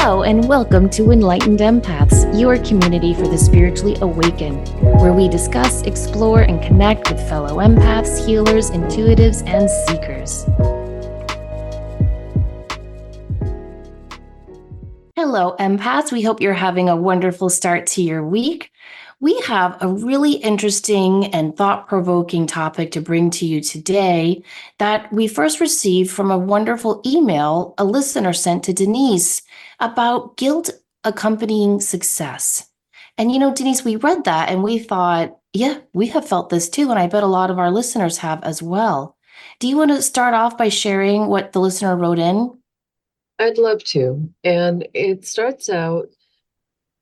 Hello, and welcome to Enlightened Empaths, your community for the spiritually awakened, where we discuss, explore, and connect with fellow empaths, healers, intuitives, and seekers. Hello, empaths. We hope you're having a wonderful start to your week. We have a really interesting and thought-provoking topic to bring to you today that we first received from a wonderful email a listener sent to Denise about guilt accompanying success. And Denise, we read that and we thought, yeah, we have felt this too, and I bet a lot of our listeners have as well. Do you want to start off by sharing what the listener wrote in? I'd love to. And it starts out,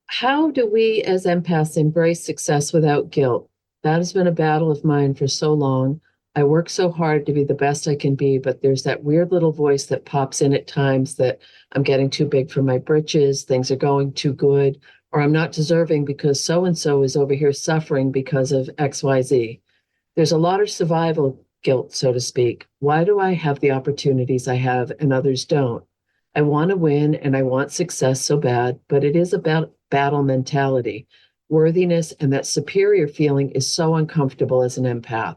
how do we as empaths embrace success without guilt? That has been a battle of mine for so long. I work so hard to be the best I can be, but there's that weird little voice that pops in at times that I'm getting too big for my britches, things are going too good, or I'm not deserving because so-and-so is over here suffering because of XYZ. There's a lot of survival guilt, so to speak. Why do I have the opportunities I have and others don't? I want to win and I want success so bad, but it is about battle mentality. Worthiness and that superior feeling is so uncomfortable as an empath.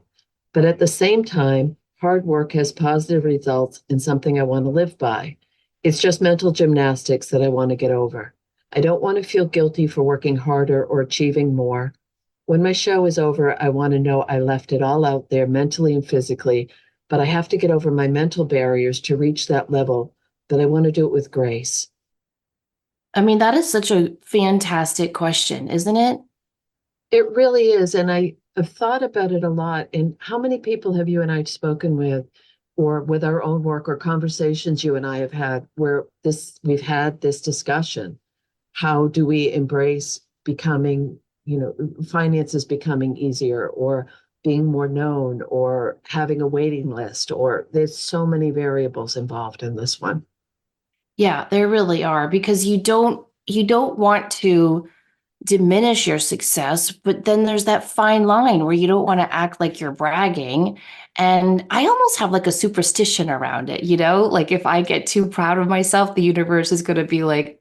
But at the same time, hard work has positive results and something I want to live by. It's just mental gymnastics that I want to get over. I don't want to feel guilty for working harder or achieving more. When my show is over, I want to know I left it all out there mentally and physically, but I have to get over my mental barriers to reach that level, that I want to do it with grace. I mean, that is such a fantastic question, isn't it? It really is. And have thought about it a lot. And how many people have you and I spoken with, or with our own work or conversations you and I have had where we've had this discussion? How do we embrace becoming, finances becoming easier, or being more known, or having a waiting list, or there's so many variables involved in this one. Yeah, there really are, because you don't want to diminish your success, but then there's that fine line where you don't want to act like you're bragging. And I almost have like a superstition around it, like if I get too proud of myself, the universe is going to be like,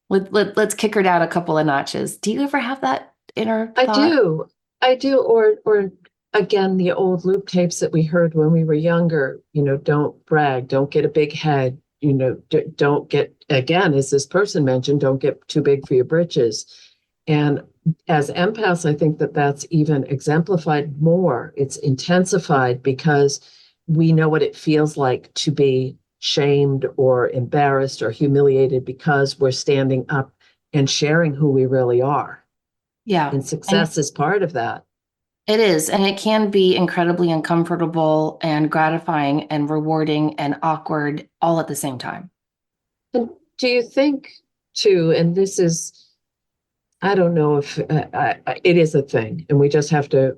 let's kick her down a couple of notches. Do you ever have that inner I thought? do. I do. Or again, the old loop tapes that we heard when we were younger, don't brag, don't get a big head, don't get, again, as this person mentioned, don't get too big for your britches. And as empaths, I think that that's even exemplified more. It's intensified because we know what it feels like to be shamed or embarrassed or humiliated because we're standing up and sharing who we really are. Yeah. And And success is part of that. it is, and it can be incredibly uncomfortable and gratifying and rewarding and awkward all at the same time. And do you think, too, and this is, I don't know if it is a thing, and we just have to,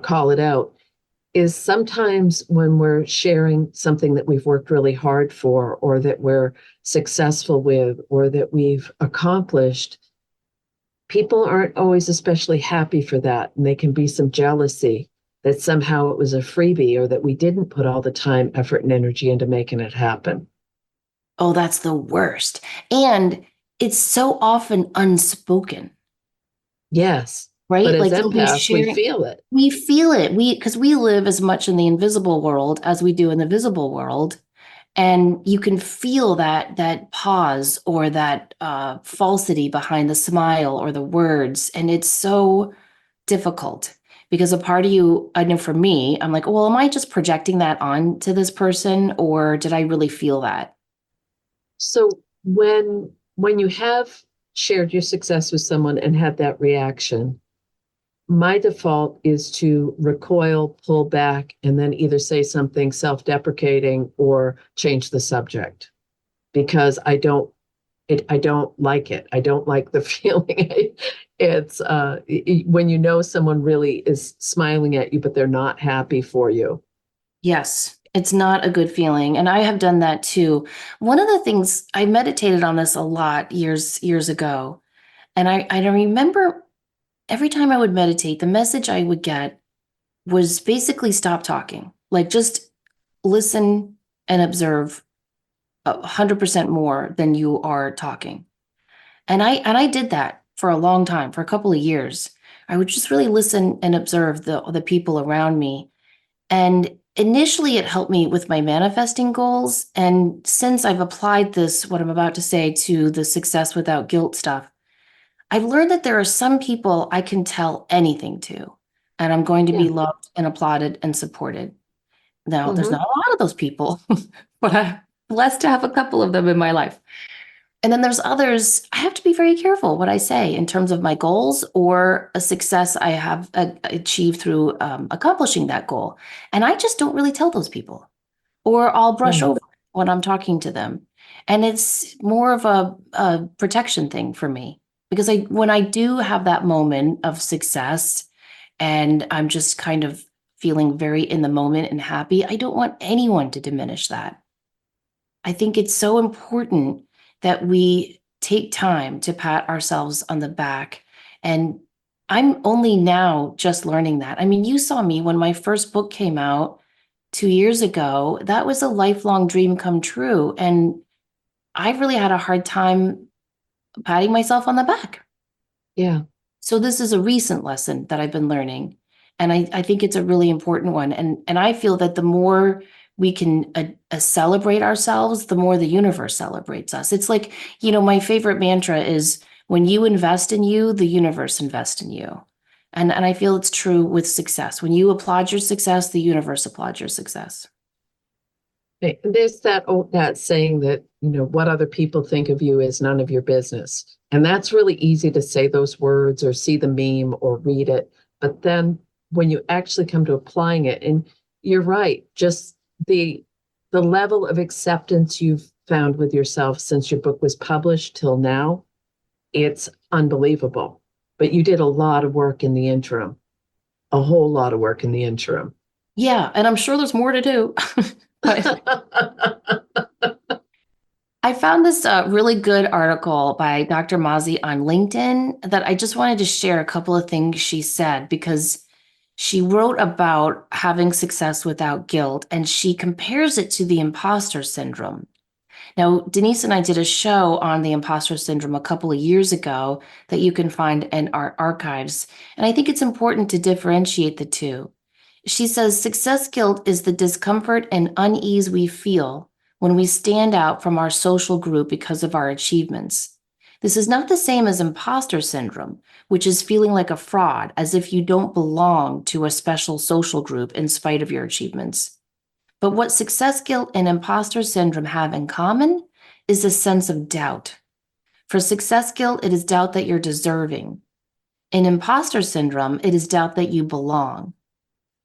call it out, is sometimes when we're sharing something that we've worked really hard for, or that we're successful with, or that we've accomplished, people aren't always especially happy for that. And they can be some jealousy that somehow it was a freebie, or that we didn't put all the time, effort, and energy into making it happen. Oh, that's the worst. And it's so often unspoken, Yes. But right? as Like you'll be empaths, we sharing, feel it. we feel it. Because we live as much in the invisible world as we do in the visible world. And you can feel that pause or that falsity behind the smile or the words. And it's so difficult because a part of you, I know for me, I'm like, well, am I just projecting that on to this person, or did I really feel that? So when you have shared your success with someone and had that reaction, my default is to recoil, pull back, and then either say something self-deprecating or change the subject, because I don't like it. I don't like the feeling. It's when someone really is smiling at you, but they're not happy for you. Yes, it's not a good feeling. And I have done that too. One of the things I meditated on this a lot years ago. And I remember every time I would meditate, the message I would get was basically stop talking, like just listen and observe 100% more than you are talking. And I did that for a long time, for a couple of years. I would just really listen and observe the people around me. And initially it helped me with my manifesting goals. And since I've applied this, what I'm about to say, to the success without guilt stuff, I've learned that there are some people I can tell anything to, and I'm going to Yeah. be loved and applauded and supported. Now, there's Hmm. not a lot of those people, but I'm blessed to have a couple of them in my life. And then there's others, I have to be very careful what I say in terms of my goals or a success I have achieved through accomplishing that goal. And I just don't really tell those people, or I'll brush Right. over when I'm talking to them. And it's more of a protection thing for me because when I do have that moment of success and I'm just kind of feeling very in the moment and happy, I don't want anyone to diminish that. I think it's so important that we take time to pat ourselves on the back. And I'm only now just learning that. I mean, you saw me when my first book came out 2 years ago. That was a lifelong dream come true. And I really had a hard time patting myself on the back. Yeah. So this is a recent lesson that I've been learning. And I think it's a really important one. And I feel that the more we can celebrate ourselves, the more the universe celebrates us. It's like, my favorite mantra is when you invest in you, the universe invests in you. And I feel it's true with success. When you applaud your success, the universe applauds your success. There's that saying that, what other people think of you is none of your business. And that's really easy to say those words or see the meme or read it. But then when you actually come to applying it, and you're right, just the level of acceptance you've found with yourself since your book was published till now, it's unbelievable. But you did a lot of work in the interim, a whole lot of work in the interim. Yeah, and I'm sure there's more to do. But I found this really good article by Dr. Mazzi on LinkedIn that I just wanted to share a couple of things she said because she wrote about having success without guilt and she compares it to the imposter syndrome. Now, Denise and I did a show on the imposter syndrome a couple of years ago that you can find in our archives. And I think it's important to differentiate the two. She says success guilt is the discomfort and unease we feel when we stand out from our social group because of our achievements. This is not the same as imposter syndrome, which is feeling like a fraud, as if you don't belong to a special social group in spite of your achievements. But what success guilt and imposter syndrome have in common is a sense of doubt. For success guilt, it is doubt that you're deserving. In imposter syndrome, it is doubt that you belong.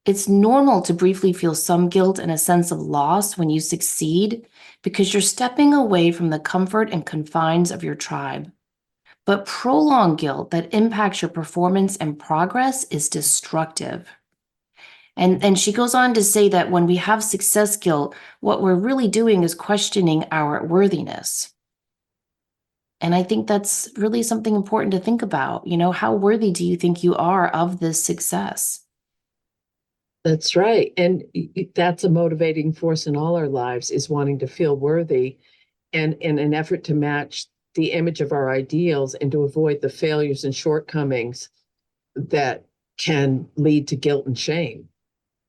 It's normal to briefly feel some guilt and a sense of loss when you succeed because you're stepping away from the comfort and confines of your tribe. But prolonged guilt that impacts your performance and progress is destructive. And she goes on to say that when we have success guilt, what we're really doing is questioning our worthiness. And I think that's really something important to think about. How worthy do you think you are of this success? That's right. And that's a motivating force in all our lives is wanting to feel worthy and in an effort to match the image of our ideals and to avoid the failures and shortcomings that can lead to guilt and shame.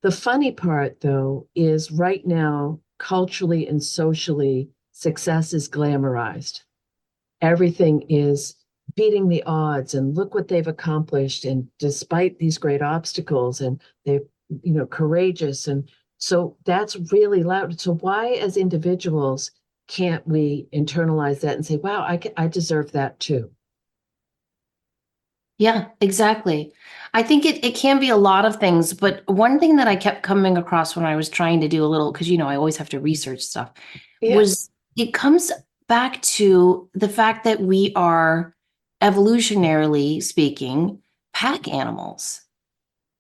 The funny part, though, is right now, culturally and socially, success is glamorized. Everything is beating the odds and look what they've accomplished. And despite these great obstacles, and they're, courageous. And so that's really loud. So why, as individuals, can't we internalize that and say, wow, I deserve that too? Yeah, exactly. I think it can be a lot of things, but one thing that I kept coming across when I was trying to do a little, because I always have to research stuff, Yeah. was it comes back to the fact that we are evolutionarily speaking pack animals.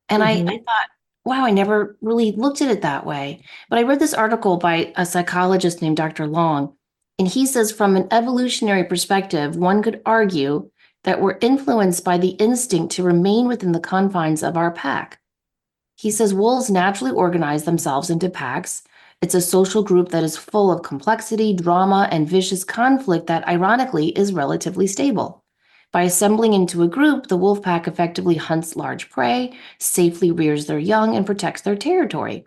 And I Hmm. thought, wow, I never really looked at it that way. But I read this article by a psychologist named Dr. Long, and he says from an evolutionary perspective, one could argue that we're influenced by the instinct to remain within the confines of our pack. He says wolves naturally organize themselves into packs It's a social group that is full of complexity, drama, and vicious conflict that, ironically, is relatively stable. By assembling into a group, the wolf pack effectively hunts large prey, safely rears their young, and protects their territory.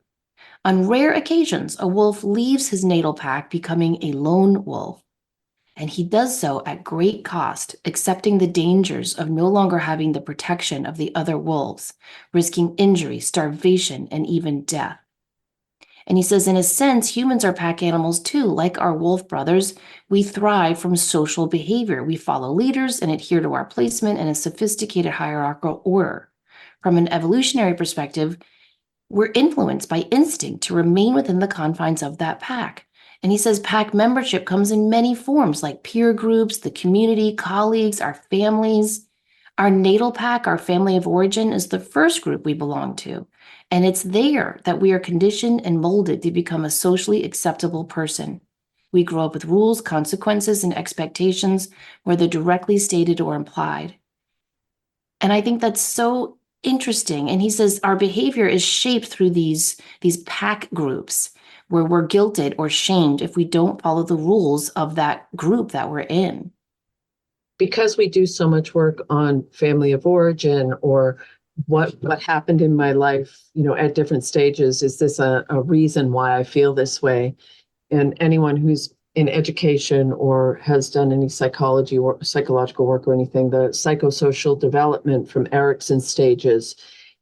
On rare occasions, a wolf leaves his natal pack, becoming a lone wolf. And he does so at great cost, accepting the dangers of no longer having the protection of the other wolves, risking injury, starvation, and even death. And he says, in a sense, humans are pack animals too. Like our wolf brothers, we thrive from social behavior. We follow leaders and adhere to our placement in a sophisticated hierarchical order. From an evolutionary perspective, we're influenced by instinct to remain within the confines of that pack. And he says pack membership comes in many forms, like peer groups, the community, colleagues, our families. Our natal pack, our family of origin, is the first group we belong to. And it's there that we are conditioned and molded to become a socially acceptable person. We grow up with rules, consequences, and expectations, whether directly stated or implied. And I think that's so interesting. And he says our behavior is shaped through these pack groups where we're guilted or shamed if we don't follow the rules of that group that we're in. Because we do so much work on family of origin or what happened in my life, at different stages. Is this a reason why I feel this way? And anyone who's in education or has done any psychology or psychological work or anything, the psychosocial development from Erikson's stages,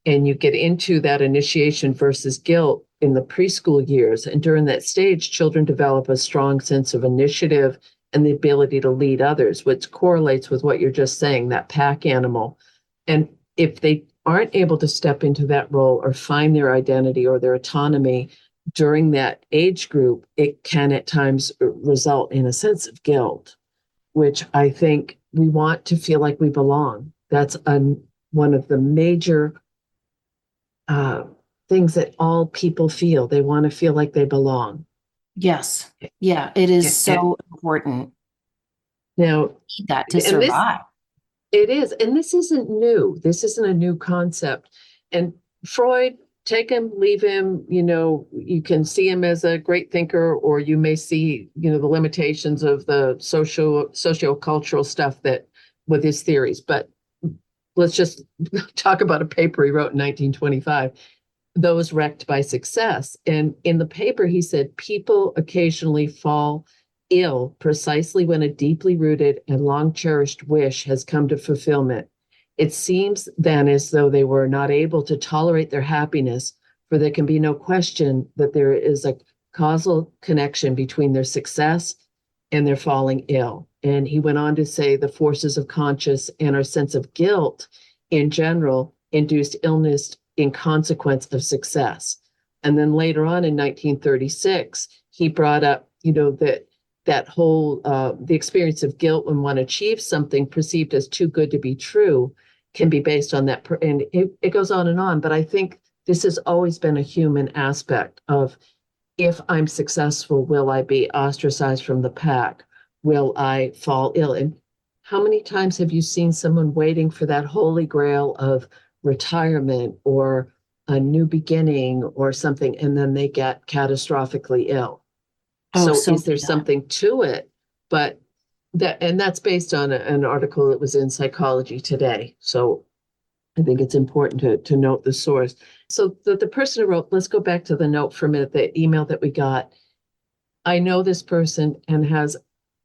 and you get into that initiation versus guilt in the preschool years. And during that stage, children develop a strong sense of initiative and the ability to lead others, which correlates with what you're just saying, that pack animal. And if they aren't able to step into that role or find their identity or their autonomy during that age group, it can at times result in a sense of guilt, which I think we want to feel like we belong. That's one of the major things that all people feel. They want to feel like they belong. Yes. Yeah, it is And so important. now, Need that to and this survive. it is, and this isn't new. This isn't a new concept. And Freud, take him, leave him, you can see him as a great thinker, or you may see, the limitations of the socio-cultural stuff that with his theories. But let's just talk about a paper he wrote in 1925, Those Wrecked by Success. And in the paper, he said, people occasionally fall ill precisely when a deeply rooted and long cherished wish has come to fulfillment. It seems then as though they were not able to tolerate their happiness, for there can be no question that there is a causal connection between their success and their falling ill. And he went on to say the forces of conscience and our sense of guilt in general induced illness in consequence of success. And then later on in 1936, he brought up, that whole the experience of guilt when one achieves something perceived as too good to be true can be based on that. And it goes on and on. But I think this has always been a human aspect of, if I'm successful, will I be ostracized from the pack? Will I fall ill? And how many times have you seen someone waiting for that holy grail of retirement or a new beginning or something, and then they get catastrophically ill? Oh, So so is there many times. something to it? But that's based on an article that was in Psychology Today. So I think it's important to note the source. So the person who wrote, let's go back to the note for a minute, the email that we got. I know this person and has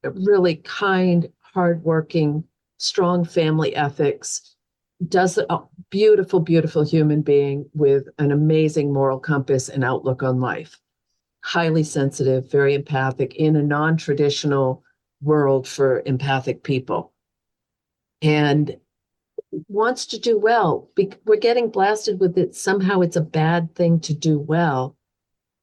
a really kind, hardworking, strong family ethics, does a beautiful, beautiful human being with an amazing moral compass and outlook on life. Highly sensitive, very empathic in a non-traditional world for empathic people. And wants to do well. We're getting blasted with it. Somehow it's a bad thing to do well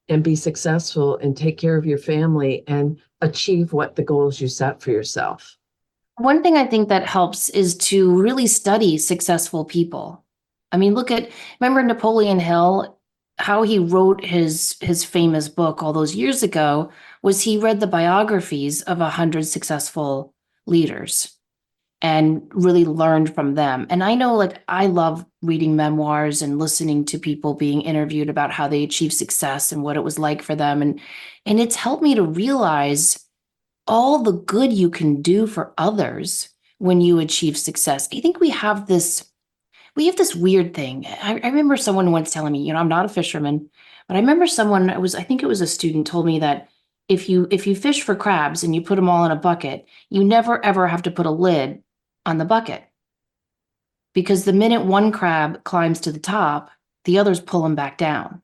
and be successful and take care of your family and achieve what the goals you set for yourself. One thing I think that helps is to really study successful people. I mean, remember Napoleon Hill, how he wrote his famous book all those years ago was he read the biographies of 100 successful leaders. and really learned from them. And I know, like, I love reading memoirs and listening to people being interviewed about how they achieved success and what it was like for them. And it's helped me to realize all the good you can do for others when you achieve success. I think we have this weird thing. I remember someone once telling me, I'm not a fisherman, but I remember someone, I think it was a student, told me that if you fish for crabs and you put them all in a bucket, you never ever have to put a lid on the bucket, because the minute one crab climbs to the top, the others pull him back down.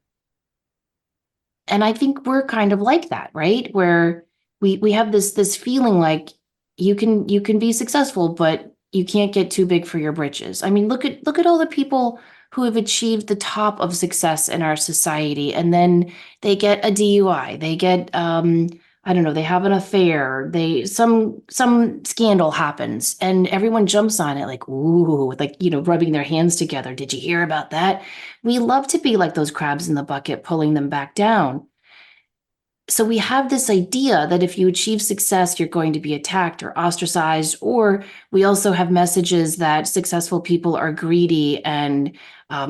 And I think we're kind of like that, right? Where we have this feeling like you can be successful, but you can't get too big for your britches. I mean, look at all the people who have achieved the top of success in our society, and then they get a DUI, they get I don't know, they have an affair, they some scandal happens, and everyone jumps on it like, ooh, like, rubbing their hands together. Did you hear about that? We love to be like those crabs in the bucket, pulling them back down. So we have this idea that if you achieve success, you're going to be attacked or ostracized. Or we also have messages that successful people are greedy and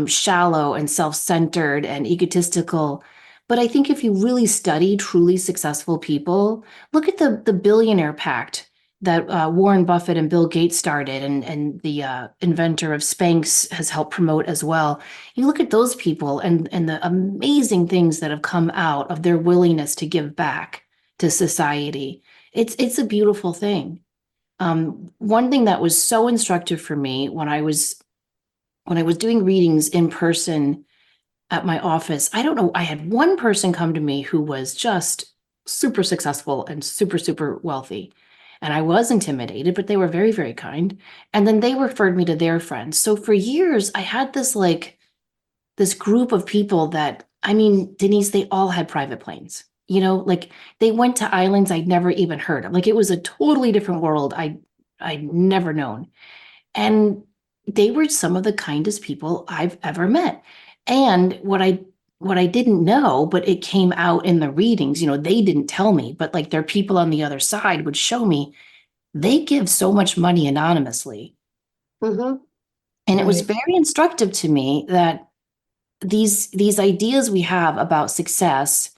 shallow and self-centered and egotistical. But I think if you really study truly successful people, look at the billionaire pact that Warren Buffett and Bill Gates started, and the inventor of Spanx has helped promote as well. You look at those people and the amazing things that have come out of their willingness to give back to society. It's a beautiful thing. One thing that was so instructive for me when I was doing readings in person at my office, I don't know, I had one person come to me who was just super successful and super, super wealthy. And I was intimidated, but they were very, very kind. And then they referred me to their friends. So for years, I had this group of people that, I mean, Denise, they all had private planes. Like, they went to islands I'd never even heard of. Like, it was a totally different world I'd never known. And they were some of the kindest people I've ever met. And what I didn't know, but it came out in the readings, they didn't tell me, but like their people on the other side would show me, they give so much money anonymously. Mm-hmm. And it was Right. very instructive to me that these ideas we have about success,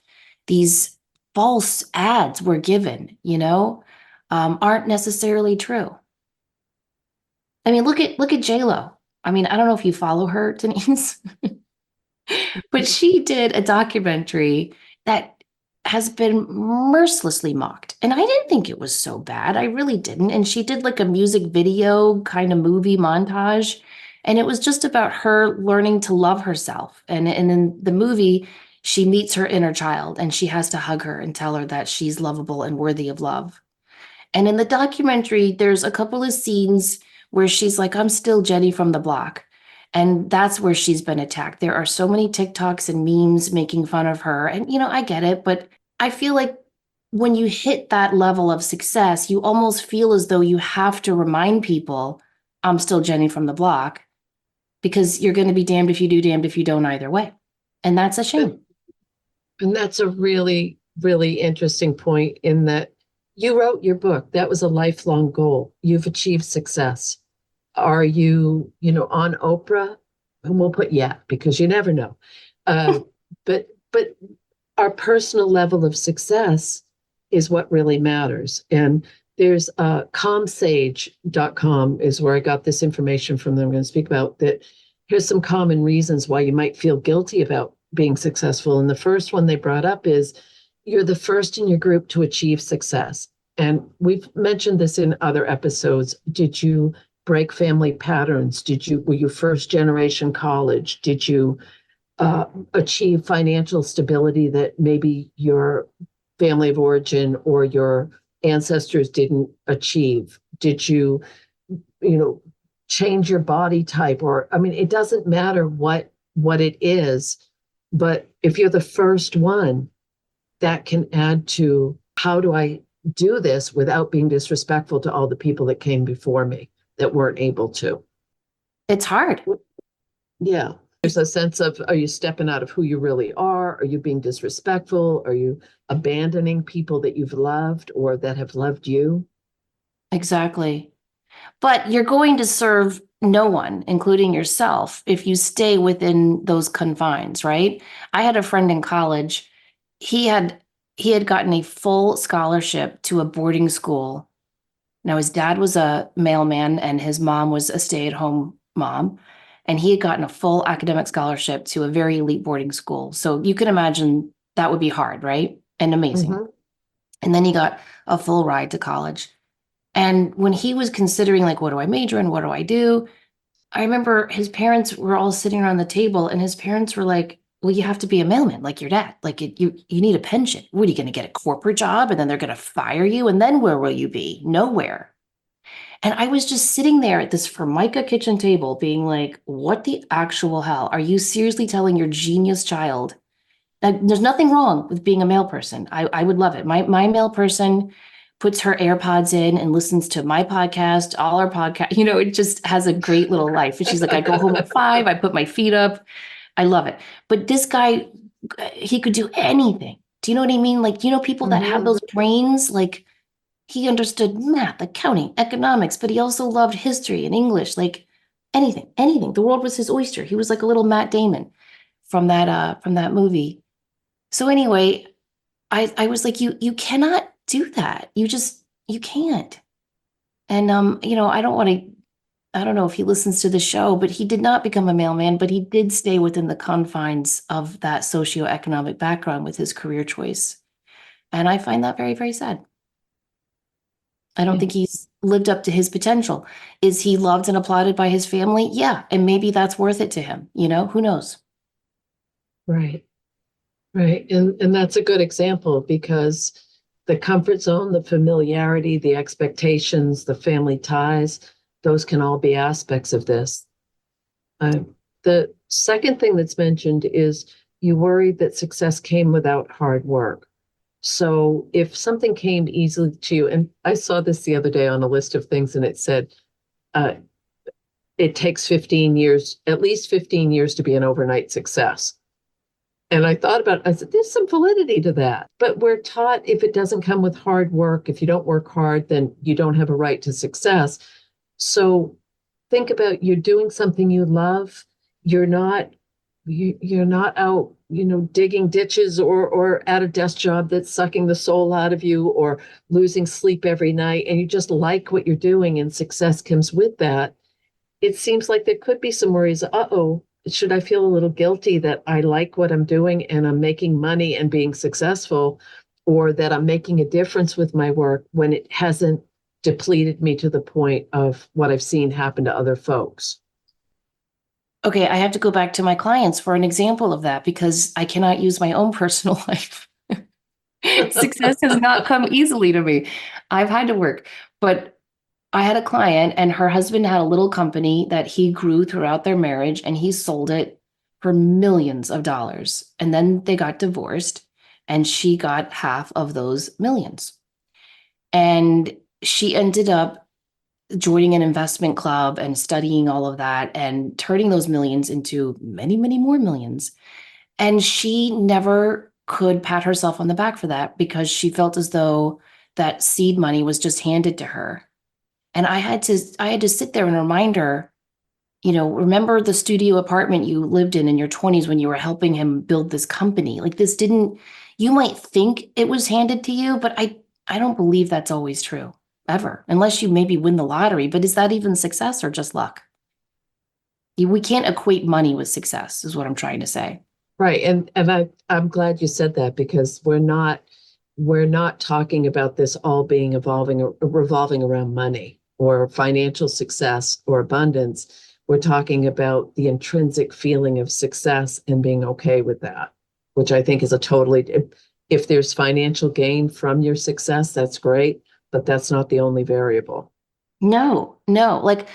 these false ads we're given, aren't necessarily true. I mean, look at J Lo. I mean, I don't know if you follow her, Denise, but she did a documentary that has been mercilessly mocked. And I didn't think it was so bad. I really didn't. And she did like a music video kind of movie montage. And it was just about her learning to love herself. And in the movie, she meets her inner child and she has to hug her and tell her that she's lovable and worthy of love. And in the documentary, there's a couple of scenes where she's like, I'm still Jenny from the block. And that's where she's been attacked. There are so many TikToks and memes making fun of her. And, I get it, but I feel like when you hit that level of success, you almost feel as though you have to remind people, I'm still Jenny from the block, because you're going to be damned if you do, damned if you don't either way. And that's a And, shame. and that's a really, really interesting point in that you wrote your book. That was a lifelong goal. You've achieved success. Are you, on Oprah? And we'll put yeah, because you never know. Uh, but our personal level of success is what really matters. And there's calmsage.com is where I got this information from that I'm going to speak about that. Here's some common reasons why you might feel guilty about being successful. And the first one they brought up is you're the first in your group to achieve success. And we've mentioned this in other episodes. Did you break family patterns? Were you first generation college? Did you achieve financial stability that maybe your family of origin or your ancestors didn't achieve? Did you know, change your body type? Or, I mean, it doesn't matter what it is, but if you're the first one, that can add to how do I do this without being disrespectful to all the people that came before me that weren't able to. It's hard. Yeah. There's a sense of, are you stepping out of who you really are? Are you being disrespectful? Are you abandoning people that you've loved or that have loved you? Exactly. But you're going to serve no one, including yourself, if you stay within those confines, right? I had a friend in college. He had he had gotten a full scholarship to a boarding school. Now his dad was a mailman and his mom was a stay-at-home mom, and he had gotten a full academic scholarship to a very elite boarding school. So you can imagine that would be hard, right? And amazing. Hmm. And then he got a full ride to college. And when he was considering, like, what do I major in? What do I do? I remember his parents were all sitting around the table, and his parents were like, well, you have to be a mailman like your dad. Like, you need a pension. What are you going to get a corporate job? And then they're going to fire you. And then where will you be? Nowhere. And I was just sitting there at this Formica kitchen table being like, what the actual hell? Are you seriously telling your genius child that there's nothing wrong with being a male person? I would love it. My male person puts her AirPods in and listens to my podcast, all our podcast. It just has a great little life. And she's like, I go home at 5, I put my feet up. I love it. But this guy, he could do anything. Do you know what I mean? Like, people that have Hmm. those brains, like he understood math, accounting, economics, but he also loved history and English, like anything, anything. The world was his oyster. He was like a little Matt Damon from that movie. So anyway, I was like, you cannot do that. You can't. And I don't know if he listens to the show, but he did not become a mailman, but he did stay within the confines of that socioeconomic background with his career choice. And I find that very, very sad. I don't Yeah, think he's lived up to his potential. Is he loved and applauded by his family? Yeah. And maybe that's worth it to him. Who knows? right, right. And that's a good example because the comfort zone, the familiarity, the expectations, the family ties, those can all be aspects of this. Uh, the second thing that's mentioned is you worried that success came without hard work. So if something came easily to you, and I saw this the other day on a list of things, and it said uh, it takes 15 years, at least 15 years to be an overnight success. And I thought about it, I said, there's some validity to that. But we're taught if it doesn't come with hard work, if you don't work hard, then you don't have a right to success. So think about you're doing something you love. You're not you're not out, digging ditches or at a desk job that's sucking the soul out of you or losing sleep every night. And you just like what you're doing and success comes with that. It seems like there could be some worries. Uh-oh, should I feel a little guilty that I like what I'm doing and I'm making money and being successful, or that I'm making a difference with my work when it hasn't depleted me to the point of what I've seen happen to other folks? Okay, I have to go back to my clients for an example of that because I cannot use my own personal life. Success has not come easily to me. I've had to work, but I had a client and her husband had a little company that he grew throughout their marriage and he sold it for millions of dollars. And then they got divorced and she got half of those millions. And she ended up joining an investment club and studying all of that and turning those millions into many, many more millions. And she never could pat herself on the back for that because she felt as though that seed money was just handed to her. And I had to sit there and remind her, remember the studio apartment you lived in your 20s when you were helping him build this company. Like this didn't you might think it was handed to you, but I don't believe that's always true ever, unless you maybe win the lottery, but is that even success or just luck? We can't equate money with success is what I'm trying to say. Right. And I'm glad you said that because we're not talking about this all being evolving revolving around money or financial success or abundance. We're talking about the intrinsic feeling of success and being okay with that, which I think is a totally if there's financial gain from your success, that's great, but that's not the only variable. No, no. Like,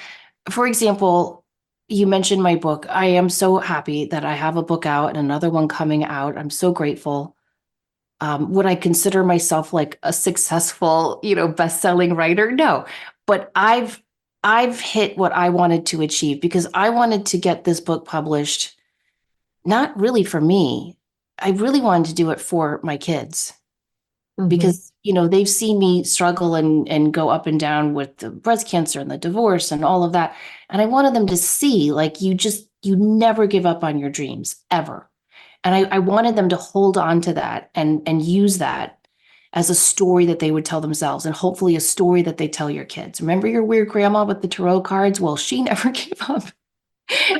for example, you mentioned my book. I am so happy that I have a book out and another one coming out. I'm so grateful. Would I consider myself like a successful, best-selling writer? No, but I've hit what I wanted to achieve because I wanted to get this book published, not really for me. I really wanted to do it for my kids. Hmm. because, they've seen me struggle and go up and down with the breast cancer and the divorce and all of that. And I wanted them to see, like, you never give up on your dreams ever. And I wanted them to hold on to that and use that as a story that they would tell themselves, and hopefully a story that they tell your kids. Remember your weird grandma with the tarot cards? Well, she never gave up.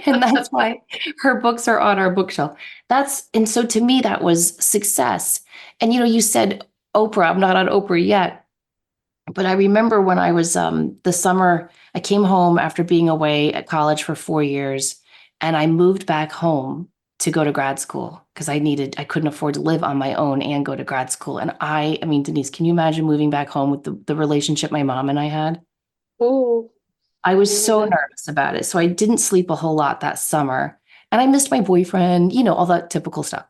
And that's why her books are on our bookshelf. And so to me, that was success. And you said Oprah, I'm not on Oprah yet, but I remember when I was the summer, I came home after being away at college for 4 years, and I moved back home to go to grad school because I couldn't afford to live on my own and go to grad school. And I mean, Denise, can you imagine moving back home with the relationship my mom and I had? Oh, I was yeah, so nervous about it. So I didn't sleep a whole lot that summer. And I missed my boyfriend, all that typical stuff.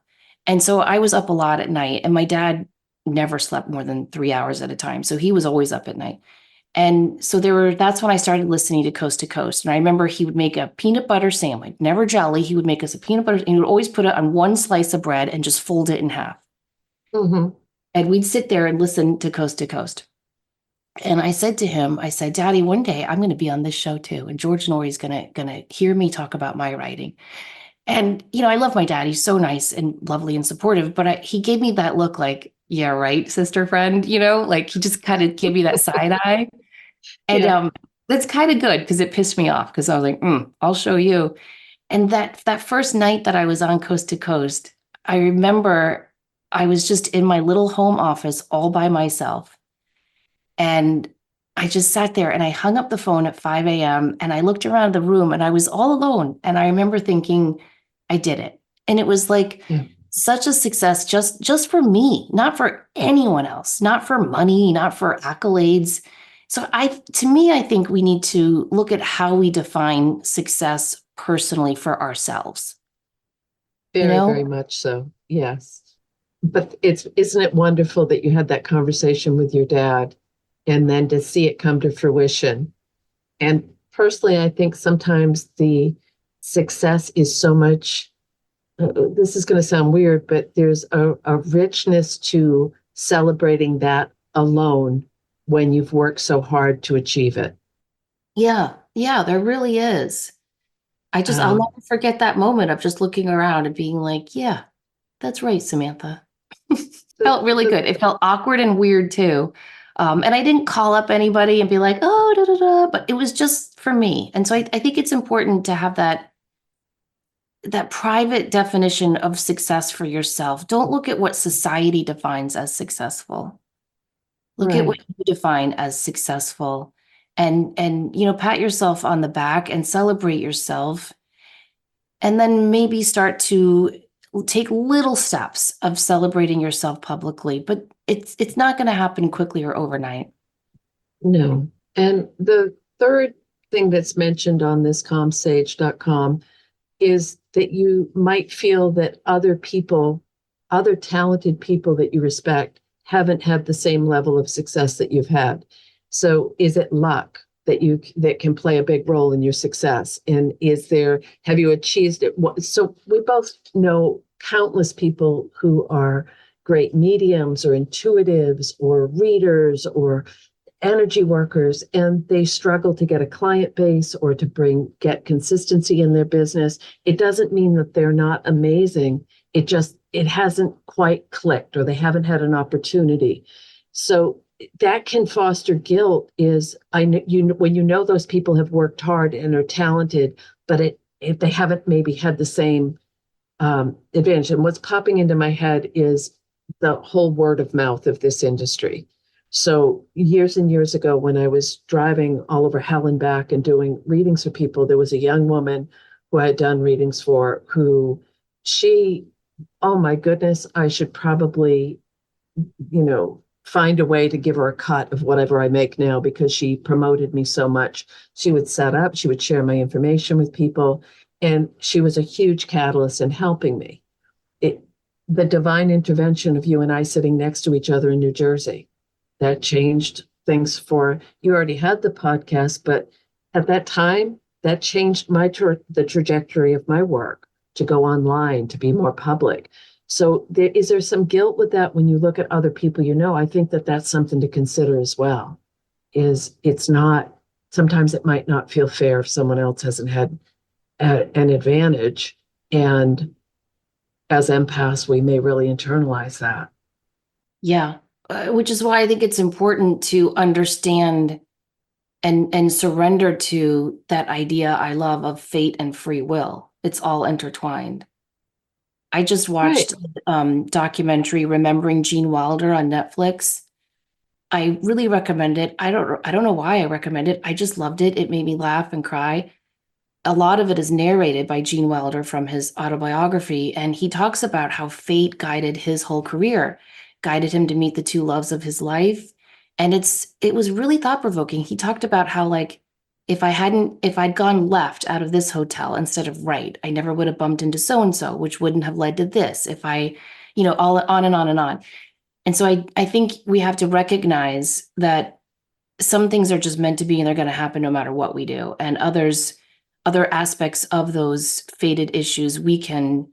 And so I was up a lot at night. And my dad never slept more than 3 hours at a time. So he was always up at night. And so that's when I started listening to Coast to Coast. And I remember he would make a peanut butter sandwich, never jelly. He would make us a peanut butter, and he would always put it on one slice of bread and just fold it in half. hmm, And we'd sit there and listen to Coast to Coast. And I said to him, I said, Daddy, one day I'm going to be on this show too. And George Norrie's gonna hear me talk about my writing. And, I love my dad. He's so nice and lovely and supportive, but he gave me that look like, yeah, right, sister friend, like he just kind of gave me that side eye. And yeah, that's kind of good because it pissed me off because I was like, I'll show you. And that first night that I was on Coast to Coast, I remember I was just in my little home office all by myself. And I just sat there and I hung up the phone at 5 a.m. and I looked around the room and I was all alone. And I remember thinking, I did it. And it was like yeah. such a success just for me, not for anyone else, not for money, not for accolades. So to me, I think we need to look at how we define success personally for ourselves, you Very, very know? much so. Yes. But isn't it wonderful that you had that conversation with your dad and then to see it come to fruition? And personally, I think sometimes the success is so much, this is going to sound weird, but there's a richness to celebrating that alone when you've worked so hard to achieve it. Yeah, yeah, there really is. I'll Um, never forget that moment of just looking around and being like, yeah, that's right, Samantha. the, Felt really the, good. It felt awkward and weird too. And I didn't call up anybody and be like, oh, da, da, da, but it was just for me. And so I think it's important to have that private definition of success for yourself. Don't look at what society defines as successful. Look at what right. you define as successful, and pat yourself on the back and celebrate yourself, and then maybe start to take little steps of celebrating yourself publicly, but it's not going to happen quickly or overnight. No. And the third thing that's mentioned on this comsage.com is that you might feel that other people, other talented people that you respect, haven't had the same level of success that you've had. So is it luck that can play a big role in your success? And have you achieved it? So we both know countless people who are great mediums or intuitives or readers or energy workers, and they struggle to get a client base or to get consistency in their business. It doesn't mean that they're not amazing. It hasn't quite clicked, or they haven't had an opportunity. So that can foster guilt. When you know those people have worked hard and are talented, but if they haven't maybe had the same advantage. And what's popping into my head is the whole word of mouth of this industry. So years and years ago, when I was driving all over hell and back and doing readings for people, there was a young woman who I had done readings for she, oh my goodness, I should probably, find a way to give her a cut of whatever I make now because she promoted me so much. She would share my information with people, and she was a huge catalyst in helping me. It, the divine intervention of you and I sitting next to each other in New Jersey, that changed things for you. Already had the podcast, but at that time, that changed the trajectory of my work to go online, to be more public. So is there some guilt with that when you look at other people you know? I think that that's something to consider as well. Is it's not, sometimes it might not feel fair if someone else hasn't had an advantage. And as empaths, we may really internalize that. Yeah. Which is why I think it's important to understand and surrender to that idea I love of fate and free will. It's all intertwined. I just Right. watched documentary Remembering Gene Wilder on Netflix. I really recommend it. I don't know why I recommend it. I just loved it. It made me laugh and cry. A lot of it is narrated by Gene Wilder from his autobiography, and he talks about how fate guided his whole career, guided him to meet the two loves of his life. And it was really thought-provoking. He talked about how, like, if I'd gone left out of this hotel instead of right, I never would have bumped into so and so, which wouldn't have led to this. If I, all on and on and on. And so I think we have to recognize that some things are just meant to be and they're going to happen no matter what we do. And other aspects of those fated issues we can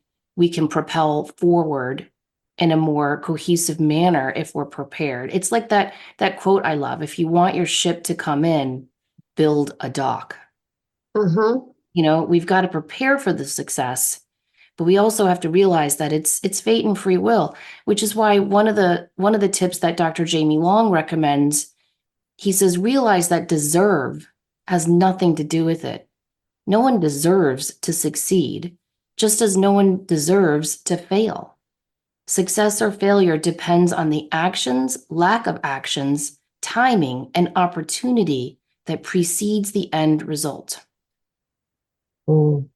propel forward in a more cohesive manner if we're prepared. It's like that quote I love: if you want your ship to come in, build a dock. Mm-hmm. We've got to prepare for the success, but we also have to realize that it's fate and free will, which is why one of the tips that Dr. Jamie Long recommends, he says, realize that deserve has nothing to do with it. No one deserves to succeed, just as no one deserves to fail. Success or failure depends on the actions, lack of actions, timing, and opportunity that precedes the end result. Mm.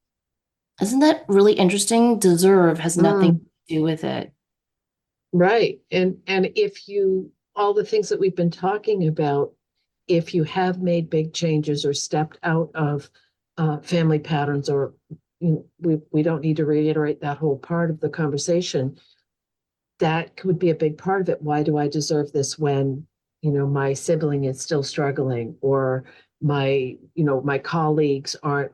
Isn't that really interesting? Deserve has nothing Mm. to do with it. Right. And if you, all the things that we've been talking about, if you have made big changes or stepped out of family patterns, or we don't need to reiterate that whole part of the conversation, that could be a big part of it. Why do I deserve this when, my sibling is still struggling, or my colleagues aren't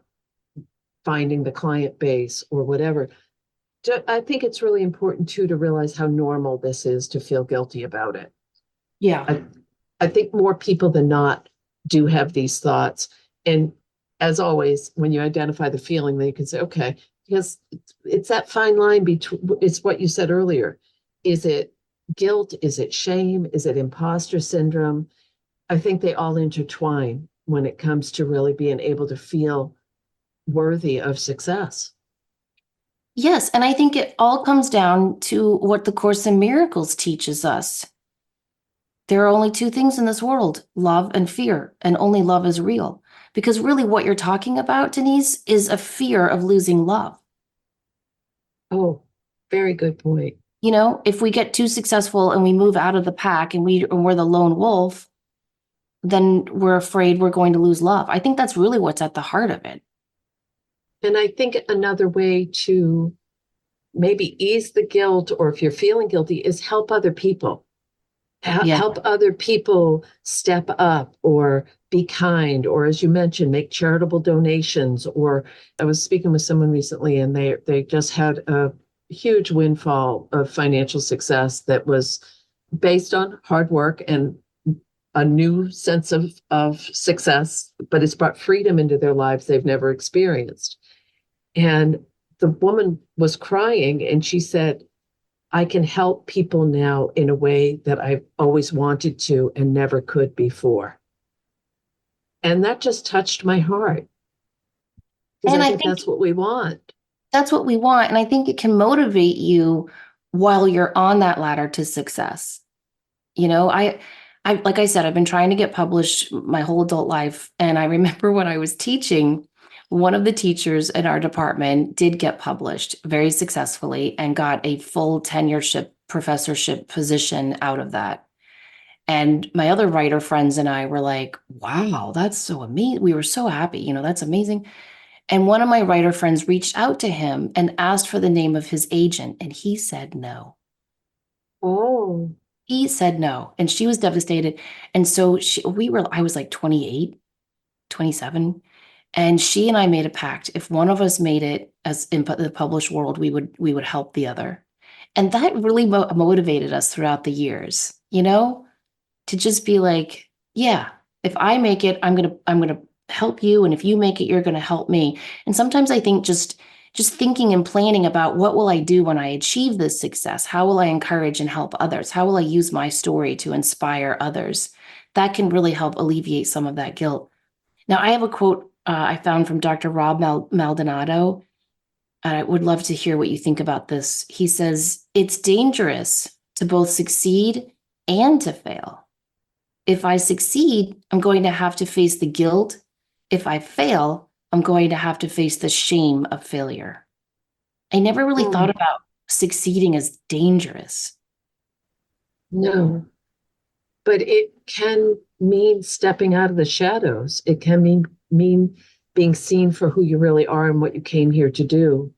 finding the client base or whatever? I think it's really important too to realize how normal this is to feel guilty about it. Yeah. I, I think more people than not do have these thoughts. And as always, when you identify the feeling, they can say, okay, because it's that fine line between, it's what you said earlier. Is it guilt? Is it shame? Is it imposter syndrome? I think they all intertwine when it comes to really being able to feel worthy of success. Yes, and I think it all comes down to what the Course in Miracles teaches us. There are only two things in this world: love and fear, and only love is real. Because really, what you're talking about, Denise, is a fear of losing love. Oh, very good point. If we get too successful and we move out of the pack and we're the lone wolf, then we're afraid we're going to lose love. I think that's really what's at the heart of it. And I think another way to maybe ease the guilt, or if you're feeling guilty, is help other people. Yeah. Help other people step up, or be kind, or as you mentioned, make charitable donations. Or I was speaking with someone recently, and they just had a huge windfall of financial success that was based on hard work and a new sense of success, but it's brought freedom into their lives they've never experienced. And the woman was crying, and she said, I can help people now in a way that I've always wanted to and never could before. And that just touched my heart, because And I I think think that's what we want. that's what we want. And I think it can motivate you while you're on that ladder to success. Like I said, I've been trying to get published my whole adult life. And I remember when I was teaching, one of the teachers in our department did get published very successfully and got a full tenureship professorship position out of that. And my other writer friends and I were like, wow, that's so amazing. We were so happy, that's amazing. And one of my writer friends reached out to him and asked for the name of his agent, and he said no. Oh, He said no, and she was devastated. And so I was like 28, 27, and she and I made a pact. If one of us made it as in the published world, we would help the other. And that really motivated us throughout the years, to just be like, yeah, if I make it, I'm going to help you. And if you make it, you're going to help me. And sometimes I think just thinking and planning about what will I do when I achieve this success? How will I encourage and help others? How will I use my story to inspire others? That can really help alleviate some of that guilt. Now, I have a quote I found from Dr. Rob Maldonado, and I would love to hear what you think about this. He says, it's dangerous to both succeed and to fail. If I succeed, I'm going to have to face the guilt. If I fail, I'm going to have to face the shame of failure. I never really thought Mm, about succeeding as dangerous. no, but it can mean stepping out of the shadows. It can mean being seen for who you really are and what you came here to do.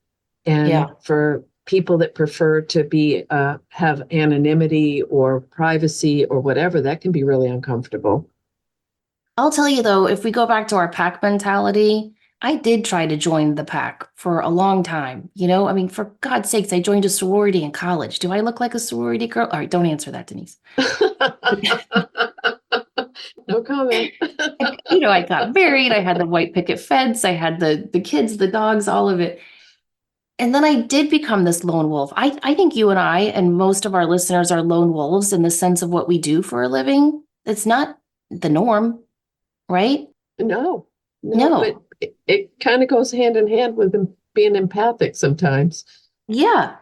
And Yeah. for people that prefer to be have anonymity or privacy or whatever, that can be really uncomfortable. I'll tell you though, if we go back to our pack mentality, I did try to join the pack for a long time. I mean, for God's sakes, I joined a sorority in college. Do I look like a sorority girl? All right, don't answer that, Denise. No comment. I got married. I had the white picket fence. I had the kids, the dogs, all of it. And then I did become this lone wolf. I think you and I and most of our listeners are lone wolves in the sense of what we do for a living. It's not the norm, right? No, no, but No. it kind of goes hand in hand with being empathic sometimes. Yeah.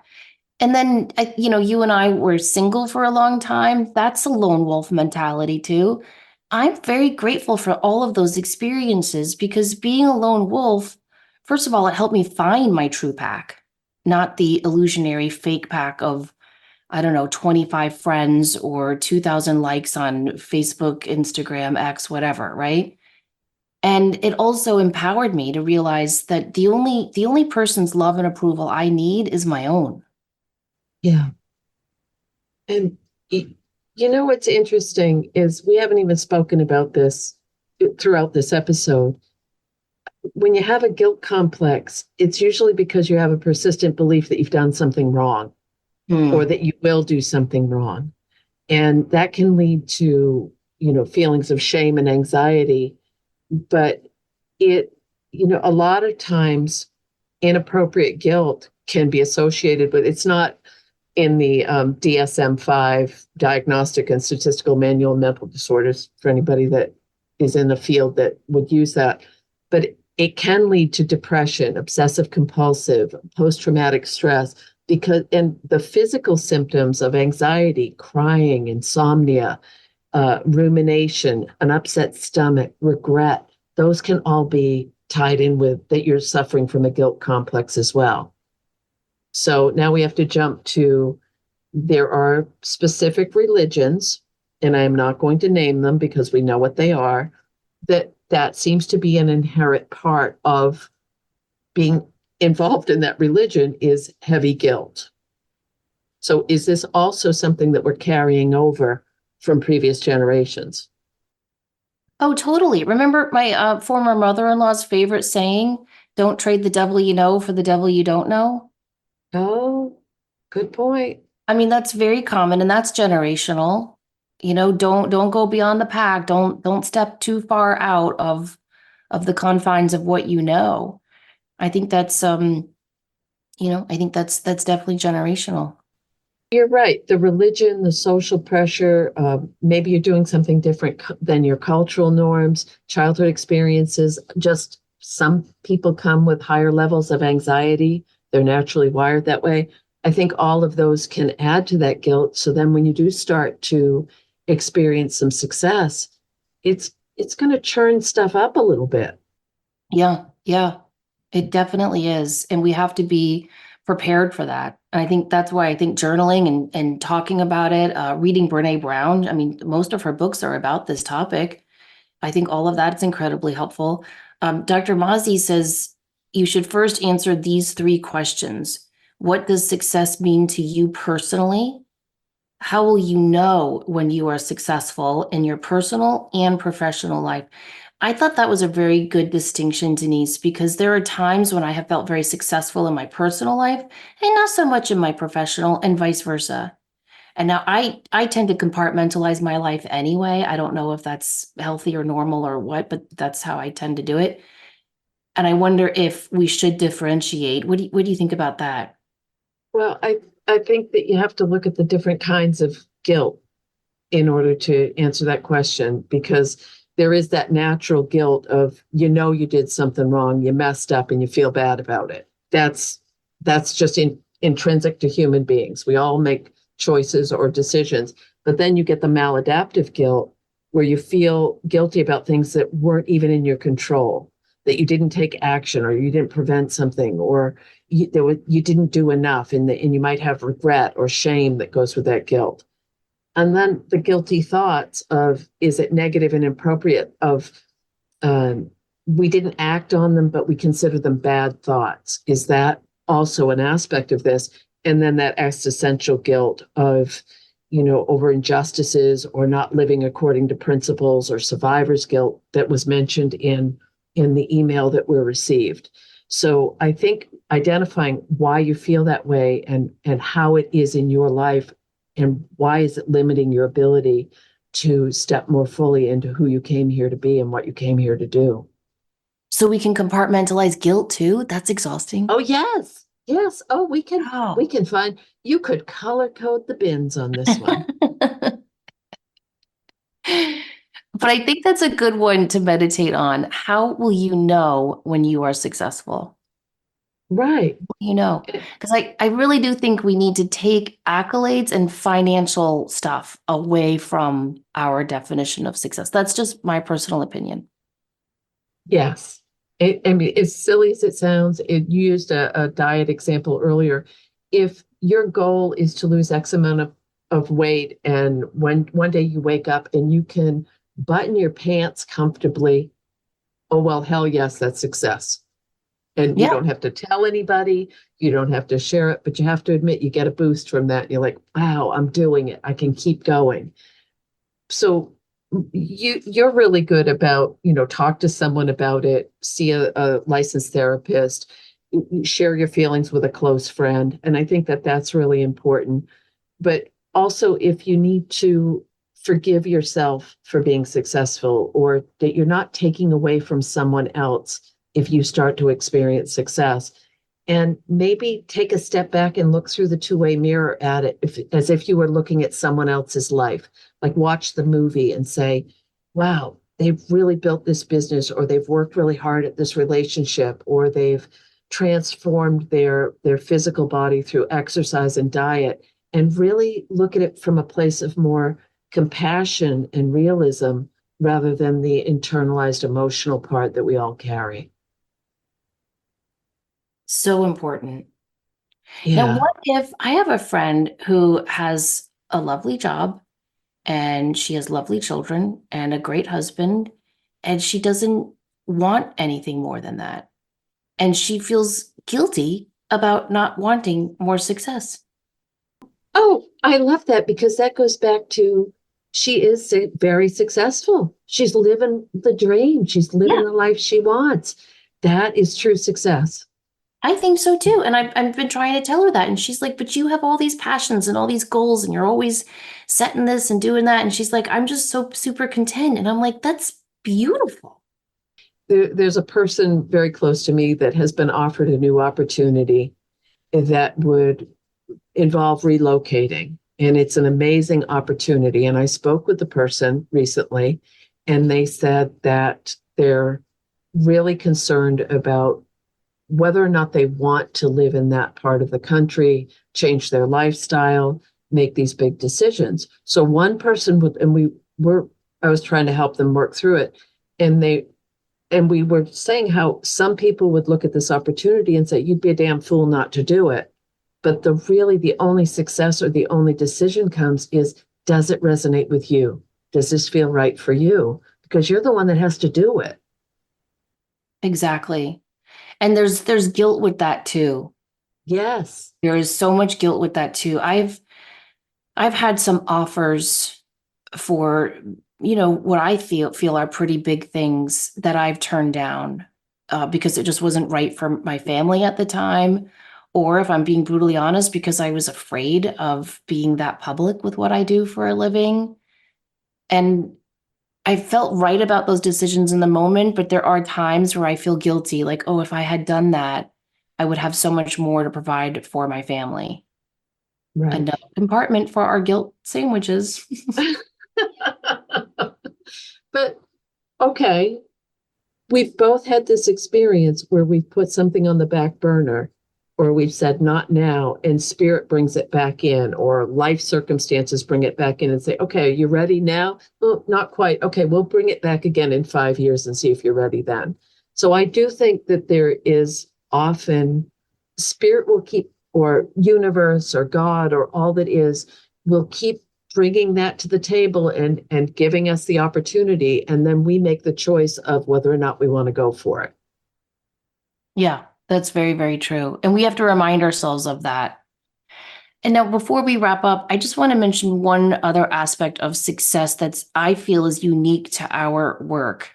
And then, you and I were single for a long time. That's a lone wolf mentality too. I'm very grateful for all of those experiences because being a lone wolf, first of all, it helped me find my true pack, not the illusionary fake pack of, I don't know, 25 friends or 2,000 likes on Facebook, Instagram, X, whatever, right? And it also empowered me to realize that the only person's love and approval I need is my own. Yeah. And you know what's interesting is we haven't even spoken about this throughout this episode. When you have a guilt complex, it's usually because you have a persistent belief that you've done something wrong or Hmm. that you will do something wrong. And that can lead to, feelings of shame and anxiety. But it, a lot of times inappropriate guilt can be associated with it's not in the DSM-5 Diagnostic and Statistical Manual of Mental Disorders for anybody that is in the field that would use that. But it can lead to depression, obsessive compulsive, post-traumatic stress, and the physical symptoms of anxiety, crying, insomnia, rumination, an upset stomach, regret, those can all be tied in with that you're suffering from a guilt complex as well. So now we have to jump to there are specific religions, and I am not going to name them because we know what they are, that seems to be an inherent part of being involved in that religion is heavy guilt. So is this also something that we're carrying over from previous generations? Oh, totally. Remember my former mother-in-law's favorite saying, don't trade the devil you know for the devil you don't know? Oh, good point. I mean, that's very common and that's generational. Don't go beyond the pack. Don't step too far out of the confines of what you know. I think that's definitely generational. You're right. The religion, the social pressure, maybe you're doing something different than your cultural norms, childhood experiences. Just some people come with higher levels of anxiety. They're naturally wired that way. I think all of those can add to that guilt. So then when you do start to experience some success, it's going to churn stuff up a little bit. Yeah, yeah, it definitely is. And we have to be prepared for that. And I think that's why I think journaling and talking about it, reading Brene Brown, I mean, most of her books are about this topic. I think all of that is incredibly helpful. Dr. Mazzi says you should first answer these three questions. What does success mean to you personally? How will you know when you are successful in your personal and professional life? I thought that was a very good distinction, Denise, because there are times when I have felt very successful in my personal life and not so much in my professional, and vice versa. And now I tend to compartmentalize my life anyway. I don't know if that's healthy or normal or what, but that's how I tend to do it. And I wonder if we should differentiate. What do you think about that? Well, I think that you have to look at the different kinds of guilt in order to answer that question, because there is that natural guilt of, you did something wrong, you messed up and you feel bad about it. That's just intrinsic to human beings. We all make choices or decisions, but then you get the maladaptive guilt where you feel guilty about things that weren't even in your control, that you didn't take action or you didn't prevent something, or you didn't do enough, and you might have regret or shame that goes with that guilt. And then the guilty thoughts of, is it negative and inappropriate, of um, we didn't act on them, but we consider them bad thoughts. Is that also an aspect of this? And then that existential guilt of, over injustices or not living according to principles, or survivor's guilt that was mentioned in the email that we received. So I think identifying why you feel that way, and how it is in your life, and why is it limiting your ability to step more fully into who you came here to be and what you came here to do. So we can compartmentalize guilt too? That's exhausting. Oh, yes. Yes. Oh, we Wow. can find, you could color code the bins on this one. But I think that's a good one to meditate on. How will you know when you are successful? Right. You know, because I really do think we need to take accolades and financial stuff away from our definition of success. That's just my personal opinion. Yes. I mean, as silly as it sounds, it used a diet example earlier. If your goal is to lose X amount of weight, and when one day you wake up and you can button your pants comfortably, oh, well, hell yes, that's success. And you Yeah. don't have to tell anybody, you don't have to share it, but you have to admit you get a boost from that. You're like, wow, I'm doing it. I can keep going. So you're really good about, talk to someone about it, see a licensed therapist, share your feelings with a close friend. And I think that that's really important. But also, if you need to forgive yourself for being successful, or that you're not taking away from someone else if you start to experience success, and maybe take a step back and look through the two-way mirror at it, as if you were looking at someone else's life. Like, watch the movie and say, wow, they've really built this business, or they've worked really hard at this relationship, or they've transformed their physical body through exercise and diet, and really look at it from a place of more compassion and realism, rather than the internalized emotional part that we all carry. So important. Now, Yeah. what if I have a friend who has a lovely job and she has lovely children and a great husband, and she doesn't want anything more than that? And she feels guilty about not wanting more success. Oh, I love that, because that goes back to, she is very successful. She's living the dream. She's living Yeah, the life she wants. That is true success. I think so too. And I've been trying to tell her that. And she's like, but you have all these passions and all these goals, and you're always setting this and doing that. And she's like, I'm just so super content. And I'm like, that's beautiful. There's a person very close to me that has been offered a new opportunity that would involve relocating. And it's an amazing opportunity. And I spoke with the person recently, and they said that they're really concerned about whether or not they want to live in that part of the country, change their lifestyle, make these big decisions. So one person would, and I was trying to help them work through it. And we were saying how some people would look at this opportunity and say, you'd be a damn fool not to do it. But the only success or the only decision comes is, does it resonate with you? Does this feel right for you? Because you're the one that has to do it. Exactly. And there's guilt with that too. Yes. There is so much guilt with that too. I've had some offers for, what I feel are pretty big things that I've turned down because it just wasn't right for my family at the time. Or if I'm being brutally honest, because I was afraid of being that public with what I do for a living. And I felt right about those decisions in the moment, but there are times where I feel guilty, like, oh, if I had done that, I would have so much more to provide for my family. Right. Another compartment for our guilt sandwiches. But okay, we've both had this experience where we've put something on the back burner, or we've said not now, and spirit brings it back in, or life circumstances bring it back in and say, okay, are you ready now? Well, not quite. Okay, we'll bring it back again in 5 years and see if you're ready then. So I do think that there is often spirit will keep, or universe or God or all that is, will keep bringing that to the table and giving us the opportunity, and then we make the choice of whether or not we want to go for it. Yeah, that's very, very true. And we have to remind ourselves of that. And now, before we wrap up, I just want to mention one other aspect of success that's I feel is unique to our work.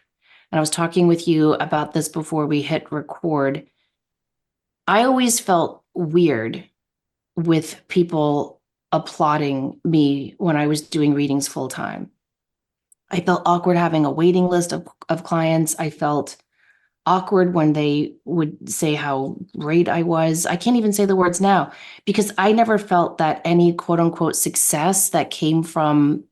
And I was talking with you about this before we hit record. I always felt weird with people applauding me when I was doing readings full time. I felt awkward having a waiting list of clients. I felt awkward when they would say how great I was. I can't even say the words now because I never felt that any quote unquote success that came from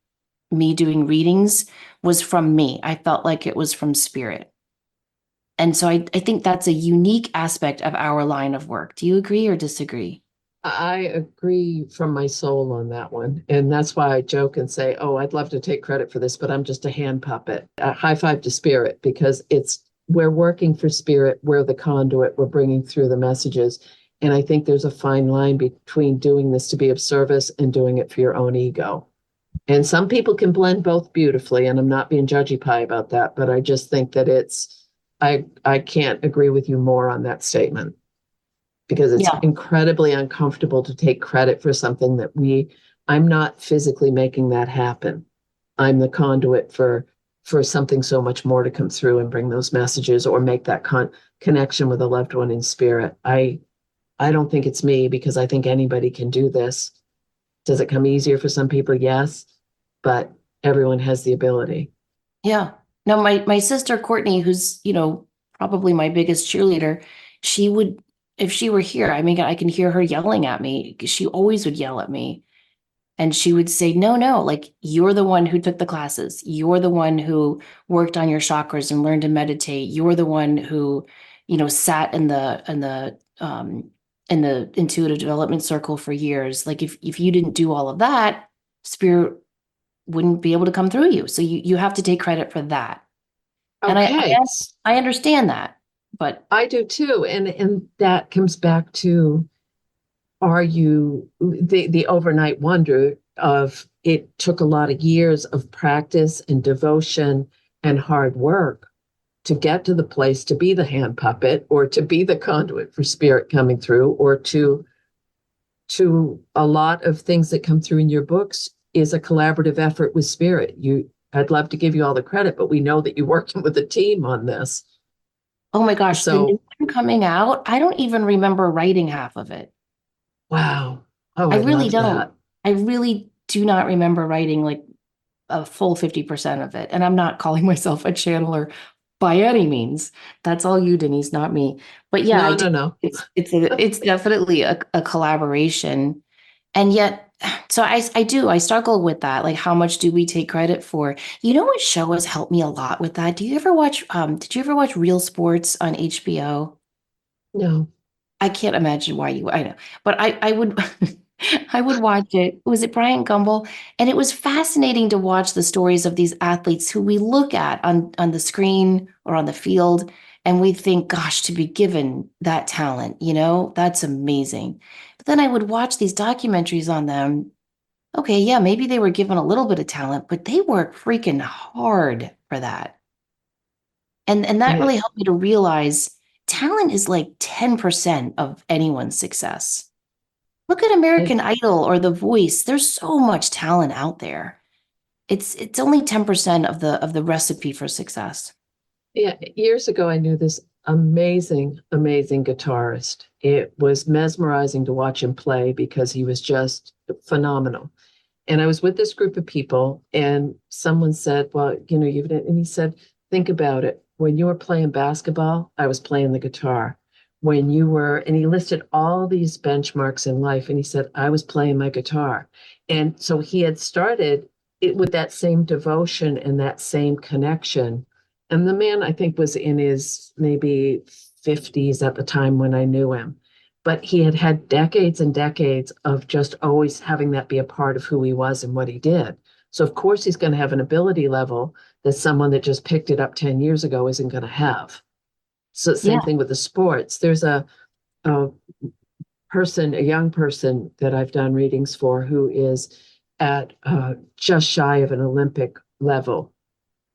me doing readings was from me. I felt like it was from spirit. And so I think that's a unique aspect of our line of work. Do you agree or disagree? I agree from my soul on that one. And that's why I joke and say, oh, I'd love to take credit for this, but I'm just a hand puppet. A high five to spirit, because we're working for spirit. We're the conduit. We're bringing through the messages. And I think there's a fine line between doing this to be of service and doing it for your own ego. And some people can blend both beautifully. And I'm not being judgy pie about that, but I just think that I can't agree with you more on that statement, because it's Yeah. incredibly uncomfortable to take credit for something that I'm not physically making that happen. I'm the conduit for something so much more to come through and bring those messages or make that connection with a loved one in spirit. I don't think it's me, because I think anybody can do this. Does it come easier for some people? Yes, but everyone has the ability. Yeah. No, my sister Courtney, who's, probably my biggest cheerleader, she would, if she were here, I mean, I can hear her yelling at me. She always would yell at me. And she would say, no, no, like you're the one who took the classes. You're the one who worked on your chakras and learned to meditate. You're the one who, sat in the intuitive development circle for years. Like if you didn't do all of that, spirit wouldn't be able to come through you. So you have to take credit for that. And Okay, I understand that, but I do too. And that comes back to, are you the overnight wonder of, it took a lot of years of practice and devotion and hard work to get to the place to be the hand puppet, or to be the conduit for spirit coming through, or to a lot of things that come through in your books is a collaborative effort with spirit. I'd love to give you all the credit, but we know that you're working with a team on this. oh my gosh, the new So, one coming out, I don't even remember writing half of it. wow. Oh, I I really love don't. that. I really do not remember writing like a full 50% of it. And I'm not calling myself a channeler by any means. That's all you, Denise, not me. But yeah, I No, do. no, no. It's definitely a collaboration. And yet, so I struggle with that. Like, how much do we take credit for? You know what show has helped me a lot with that? Did you ever watch Real Sports on HBO? No. I can't imagine why I know, but I would, I would watch it. Was it Bryant Gumbel? And it was fascinating to watch the stories of these athletes who we look at on the screen or on the field, and we think, gosh, to be given that talent, that's amazing. But then I would watch these documentaries on them. Okay, yeah, maybe they were given a little bit of talent, but they work freaking hard for that. And that I really helped me to realize talent is like 10% of anyone's success. Look at I American Idol or The Voice. There's so much talent out there. it's only 10% of the recipe for success. Yeah, years ago, I knew this amazing, amazing guitarist. It was mesmerizing to watch him play because he was just phenomenal. And I was with this group of people, and someone said, "Well, and he said, think about it. When you were playing basketball, I was playing the guitar. When you were," and he listed all these benchmarks in life, and he said, "I was playing my guitar." And so he had started it with that same devotion and that same connection. And the man, I think, was in his maybe 50s at the time when I knew him, but he had had decades and decades of just always having that be a part of who he was and what he did. So of course he's going to have an ability level that someone that just picked it up 10 years ago isn't going to have. So same Yeah. thing with the sports. There's a person, a young person that I've done readings for who is at just shy of an Olympic level,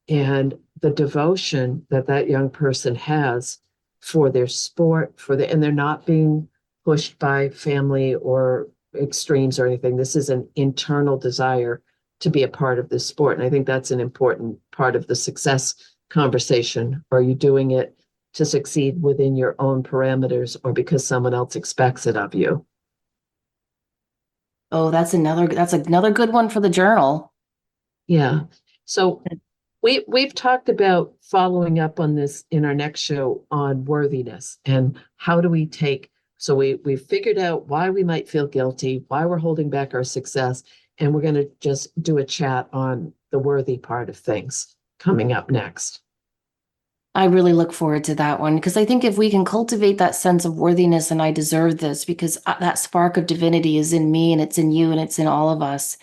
and the devotion that that young person has for their sport, and they're not being pushed by family or extremes or anything. This is an internal desire to be a part of this sport. And I think that's an important part of the success conversation. Are you doing it to succeed within your own parameters or because someone else expects it of you? Oh, that's another good one for the journal. Yeah. So we've talked about following up on this in our next show on worthiness and how do we take, so we've figured out why we might feel guilty, why we're holding back our success, and we're going to just do a chat on the worthy part of things coming up next. I really look forward to that one because I think if we can cultivate that sense of worthiness and I deserve this because that spark of divinity is in me and it's in you and it's in all of us.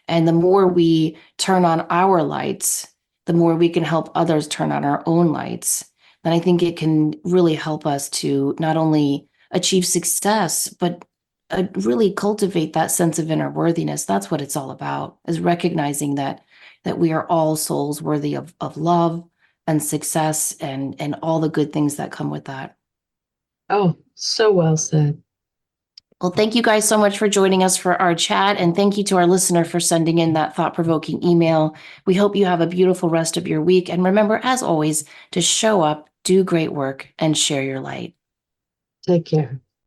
And the more we turn on our lights, the more we can help others turn on our own lights. Then I think it can really help us to not only achieve success, but really cultivate that sense of inner worthiness. That's what it's all about, is recognizing that we are all souls worthy of love and success and all the good things that come with that. Oh, so well said. Well, thank you guys so much for joining us for our chat. And thank you to our listener for sending in that thought provoking email. We hope you have a beautiful rest of your week. And remember, as always, to show up, do great work, and share your light. Take care.